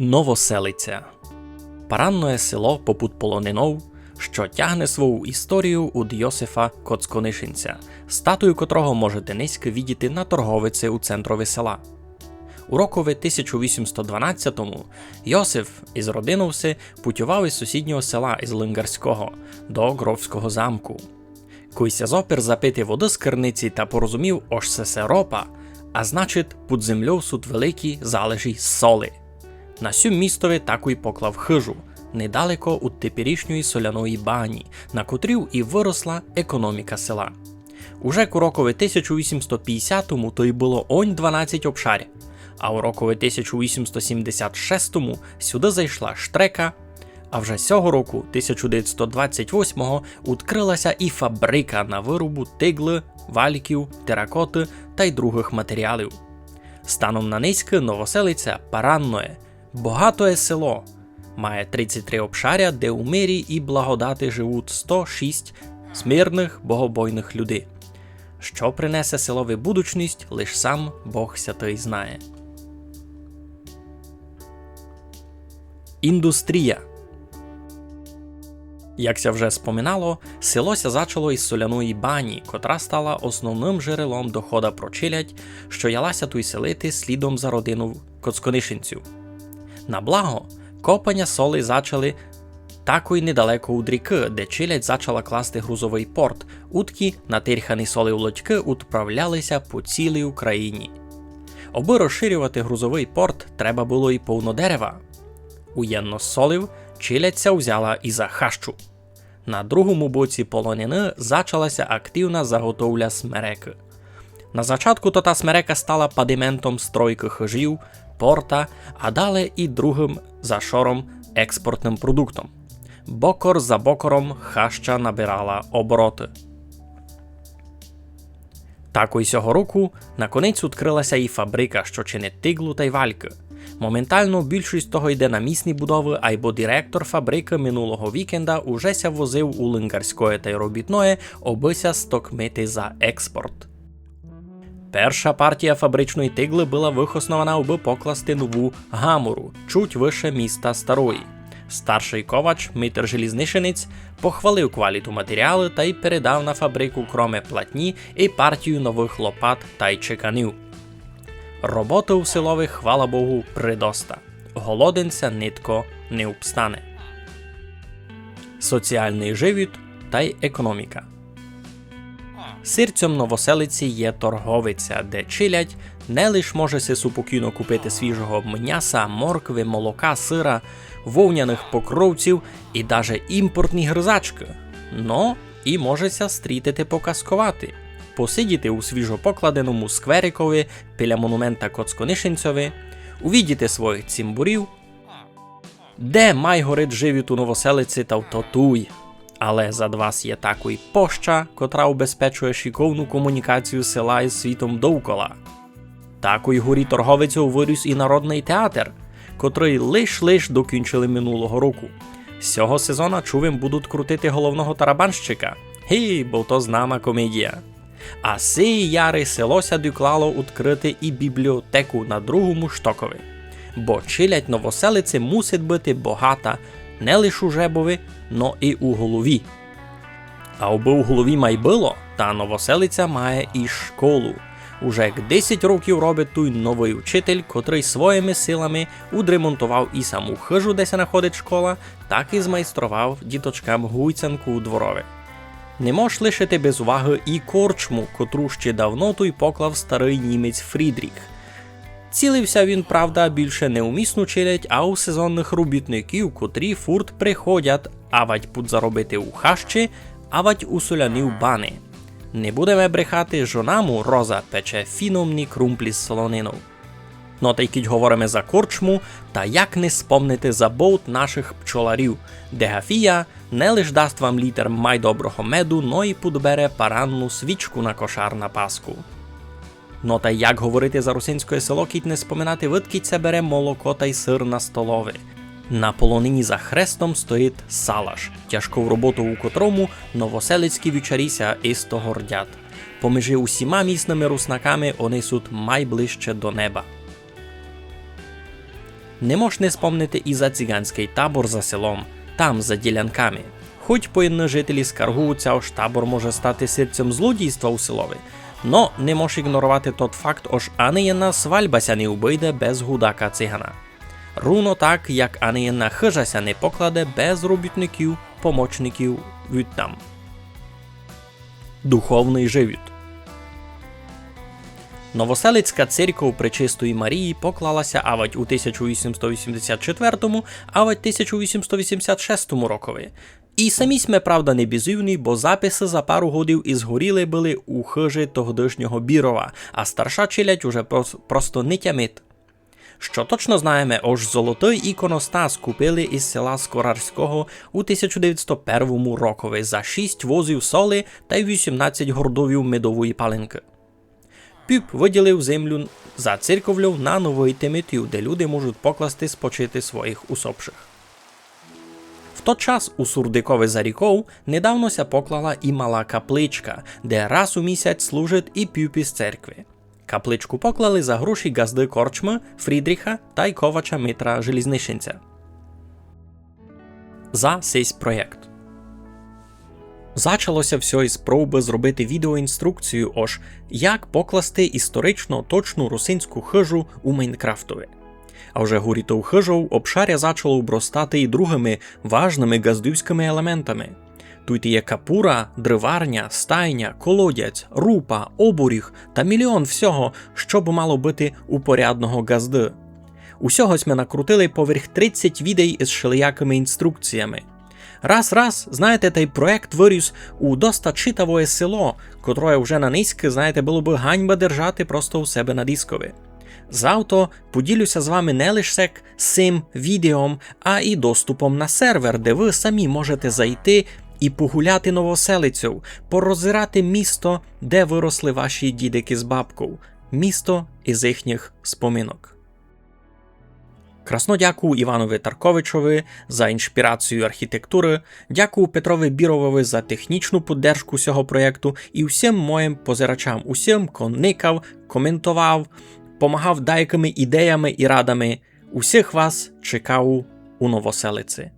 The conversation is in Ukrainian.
Новоселиця – паранне село попут полонинов, що тягне свою історію від Йосифа Коцконишинця, статую котрого можете низько видіти на торговиці у центрові села. У рокові 1812-му Йосиф із родиною путював із сусіднього села із Лингарського до Гровського замку. Куйся зопер запити води з керниці та порозумів, ож це ропа, а значить, під землею суть великі залежі соли. На сю містові таку й поклав хижу, недалеко від теперішньої соляної бані, на котрів і виросла економіка села. Уже у рокові 1850-му то й було онь 12 обшарів, а у рокові 1876-му сюди зайшла штрека, а вже сього року, 1928-го, відкрилася і фабрика на виробу тигли, валіків, теракоти та й других матеріалів. Станом на низьки Новоселиця паранне, багатое село, має 33 обшаря, де у мирі і благодати живуть 106 смирних, богобойних людей. Що принесе селові будучність, лиш сам Бог святий знає. Індустрія. Якся вже споминало, селося зачало із соляної бані, котра стала основним джерелом дохода про челядь, що ялася туй селити слідом за родину Коцконишинців. На благо, копання соли зачали тако й недалеко від ріки, де челядь зачала класти грузовий порт, утки, натирхані соли в лодьки, відправлялися по цілій Україні. Аби розширювати грузовий порт, треба було і повно дерева. Уєнно солив, челядь взяла і за хащу. На другому боці полонини зачалася активна заготовля смереки. На зачатку то та смерека стала падиментом стройки хижів, порта, а далі і другим зашором експортним продуктом. Бокор за бокором хаща набирала обороти. Тако й сього року наконець відкрилася і фабрика, що чинить тиглу та й вальки. Моментально більшість того йде на місні будови, айбо директор фабрики минулого вікенда уже ся возив у Лингарської та й робітної, обися стокмити за експорт. Перша партія фабричної тигли була вихоснована, аби покласти нову гамору, чуть вище міста Старої. Старший ковач, Митр Желізнишинець, похвалив кваліту матеріали та й передав на фабрику кроме платні і партію нових лопат та й чеканів. Роботи у селові, хвала Богу, придоста. Голоденця нитко не обстане. Соціальний живіт та й економіка. Серцем Новоселиці є торговиця, де челядь не лиш може си супокійно купити свіжого м'яса, моркви, молока, сира, вовняних покровців і даже імпортні гризачки, но і можеся стрітити показкувати, посидіти у свіжопокладеному скверикові біля монумента Коцконишинцеві, увідіти своїх цимбурів, де май горить живіт у Новоселиці та втотуй. Але за вас є такий поща, котра убезпечує шиковну комунікацію села із світом довкола. Такий горі торговицю виріс і народний театр, котрий лиш докінчили минулого року. З цього сезону чувим будуть крутити головного тарабанщика. Бо то знама комедія. А сей яри селося доклало відкрити і бібліотеку на другому штокові. Бо челядь Новоселиці мусить бути багата не лише у жебові, но і у голові. А аби у голові май було, та Новоселиця має і школу. Уже як 10 років робить той новий учитель, котрий своїми силами удремонтував і саму хижу, де се находить школа, так і змайстрував діточкам гуйцянку у дворові. Не мож лишити без уваги і корчму, котру ще давно той поклав старий німець Фрідріх. Цілився він, правда, більше не у місну челядь, а у сезонних робітників, котрі фурт приходять авать підзаробити у хащі, авать у соляні бани. Не будемо брехати, жонаму Роза пече фіномні крумплі з солониною. Но та й кіть говоримо за корчму, та як не спомнити за болт наших пчоларів, де Гафія не лиш дасть вам літр майдоброго меду, но й підбере паранну свічку на кошар на Пасху. Но та як говорити за русинське село, кіть не споминати, видкіть се бере молоко та й сир на столові. На полонині за хрестом стоїть салаш, тяжку роботу у котрому новоселицькі вічаріся істо гордять. Поміж усіма місними руснаками вони суть майближче до неба. Не мож не спомнити і за циганський табор за селом, там, за ділянками. Хоч поєдні жителі скаргуються, ож табор може стати серцем злодійства у селові, но не мож ігнорувати тот факт, ож ані jedna свальба ся не обійде без гудака цигана. Руно так, як ані jedna хижа ся не покладе без робітників, помочників там. Духовний живіт. Новоселицька церква Пречистої Марії поклалася авать у 1884, авать 1886 рокові. І самі сме, правда, не бізивні, бо записи за пару годів і згоріли були у хижі тогодишнього Бірова, а старша челядь уже просто не тямить. Що точно знаємо, ож золотий іконостас купили із села Скорарського у 1901 рокові за 6 возів соли та 18 гордовів медової паленки. Піп виділив землю за церковлю на новий Тиметів, де люди можуть покласти спочити своїх усопших. В той час у Сурдикові за рікою недавно ся поклала і мала капличка, де раз у місяць служить і піп із церкви. Капличку поклали за гроші газди Корчми, Фрідріха та й ковача Митра Желізниченця. За сей проєкт. Зачалося все із спроби зробити відеоінструкцію, ож як покласти історично точну русинську хижу у Майнкрафтові. А вже гурітов хижов обшаря зачало обростати і другими важними газдівськими елементами. Тут є капура, дриварня, стайня, колодязь, рупа, обуріг та мільйон всього, що б мало бути у порядного газди. Усього сме накрутили поверх 30 відей із шилиякими інструкціями. Раз, знаєте, той проект виріс у доста читавоє село, котроє вже на низьки, знаєте, було б ганьба держати просто у себе на дискові. Завтра поділюся з вами не лише цим відео, а і доступом на сервер, де ви самі можете зайти і погуляти новоселицю, пороззирати місто, де виросли ваші дідики з бабкою, місто із їхніх спомінок. Красно дякую Іванові Тарковичові за інспірацію архітектури, дякую Петрові Біровові за технічну підтримку цього проєкту і всім моїм позирачам, усім, хто никав, коментував, помагав деякими ідеями і радами. Усіх вас чекаю у новоселиці.